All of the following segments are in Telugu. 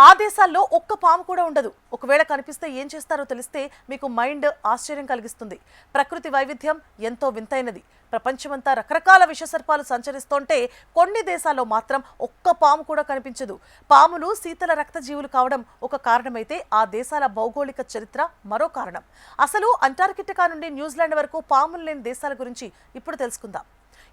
ఆ దేశాల్లో ఒక్క పాము కూడా ఉండదు. ఒకవేళ కనిపిస్తే ఏం చేస్తారో తెలిస్తే మీకు మైండ్ ఆశ్చర్యం కలిగిస్తుంది. ప్రకృతి వైవిధ్యం ఎంతో వింతైనది. ప్రపంచమంతా రకరకాల విషసర్పాలు సంచరిస్తుంటే కొన్ని దేశాల్లో మాత్రం ఒక్క పాము కూడా కనిపించదు. పాములు శీతల రక్తజీవులు కావడం ఒక కారణమైతే ఆ దేశాల భౌగోళిక చరిత్ర మరో కారణం. అసలు అంటార్కిటికా నుండి న్యూజిలాండ్ వరకు పాములు లేని దేశాల గురించి ఇప్పుడు తెలుసుకుందాం.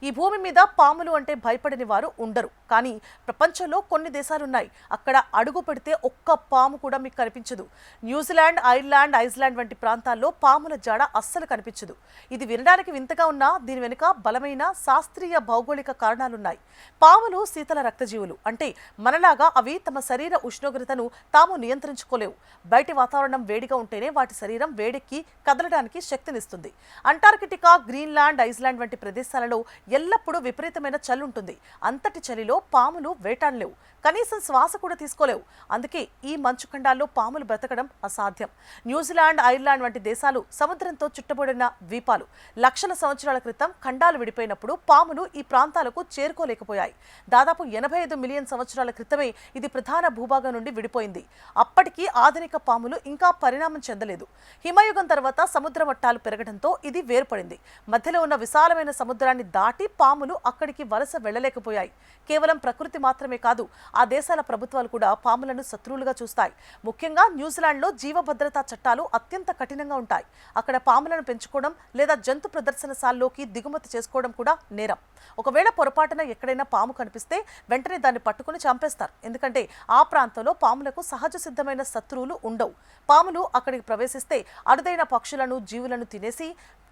ఈ భూమి మీద పాములు అంటే భయపడని వారు ఉండరు. కానీ ప్రపంచంలో కొన్ని దేశాలున్నాయి, అక్కడ అడుగు పెడితే ఒక్క పాము కూడా మీకు కనిపించదు. న్యూజిలాండ్, ఐర్లాండ్, ఐస్లాండ్ వంటి ప్రాంతాల్లో పాముల జాడ అస్సలు కనిపించదు. ఇది వినడానికి వింతగా ఉన్నా దీని వెనుక బలమైన శాస్త్రీయ భౌగోళిక కారణాలున్నాయి. పాములు శీతల రక్తజీవులు, అంటే మనలాగా అవి తమ శరీర ఉష్ణోగ్రతను తాము నియంత్రించుకోలేవు. బయటి వాతావరణం వేడిగా ఉంటేనే వాటి శరీరం వేడెక్కి కదలడానికి శక్తినిస్తుంది. అంటార్కిటికా, గ్రీన్లాండ్, ఐస్లాండ్ వంటి ప్రదేశాలలో ఎల్లప్పుడూ విపరీతమైన చలి ఉంటుంది. అంతటి చలిలో పాములు వేటాడలేవు, కనీసం శ్వాస కూడా తీసుకోలేవు. అందుకే ఈ మంచు ఖండాల్లో పాములు బ్రతకడం అసాధ్యం. న్యూజిలాండ్, ఐర్లాండ్ వంటి దేశాలు సముద్రంతో చుట్టబడిన ద్వీపాలు. లక్షల సంవత్సరాల క్రితం ఖండాలు విడిపోయినప్పుడు పాములు ఈ ప్రాంతాలకు చేరుకోలేకపోయాయి. దాదాపు 85 మిలియన్ సంవత్సరాల క్రితమే ఇది ప్రధాన భూభాగం నుండి విడిపోయింది. అప్పటికి ఆధునిక పాములు ఇంకా పరిణామం చెందలేదు. హిమయుగం తర్వాత సముద్ర మట్టాలు పెరగడంతో ఇది వేర్పడింది. మధ్యలో ఉన్న విశాలమైన సముద్రాన్ని దాటి పాములు అక్కడికి వలస వెళ్లలేకపోయాయి. కేవలం ప్రకృతి మాత్రమే కాదు, ఆ దేశాల ప్రభుత్వాలు కూడా పాములను శత్రువులుగా చూస్తాయి. ముఖ్యంగా న్యూజిలాండ్లో జీవ భద్రతా చట్టాలు అత్యంత కఠినంగా ఉంటాయి. అక్కడ పాములను పెంచుకోవడం లేదా జంతు ప్రదర్శనశాలలోకి దిగుమతి చేసుకోవడం కూడా నేరం. ఒకవేళ పొరపాటున ఎక్కడైనా పాము కనిపిస్తే వెంటనే దాన్ని పట్టుకుని చంపేస్తారు. ఎందుకంటే ఆ ప్రాంతంలో పాములకు సహజ సిద్ధమైన శత్రువులు ఉండవు. పాములు అక్కడికి ప్రవేశిస్తే అరుదైన పక్షులను, జీవులను తినేసి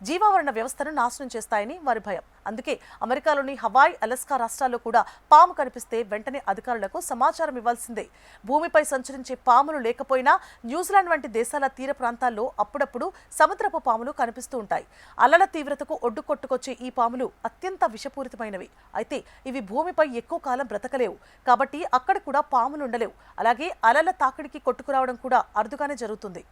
జీవావరణ వ్యవస్థను నాశనం చేస్తాయని వారి భయం. అందుకే అమెరికాలోని హవాయ్, అలస్కా రాష్ట్రాల్లో కూడా పాము కనిపిస్తే వెంటనే అధికారులకు సమాచారం ఇవ్వాల్సిందే. భూమిపై సంచరించే పాములు లేకపోయినా న్యూజిలాండ్ వంటి దేశాల తీర ప్రాంతాల్లో అప్పుడప్పుడు సముద్రపు పాములు కనిపిస్తూ ఉంటాయి. అలల తీవ్రతకు ఒడ్డు కొట్టుకొచ్చే ఈ పాములు అత్యంత విషపూరితమైనవి. అయితే ఇవి భూమిపై ఎక్కువ కాలం బ్రతకలేవు. కాబట్టి అక్కడ కూడా పాములు ఉండలేవు. అలాగే అలల తాకిడికి కొట్టుకురావడం కూడా అరుదుగానే జరుగుతుంది.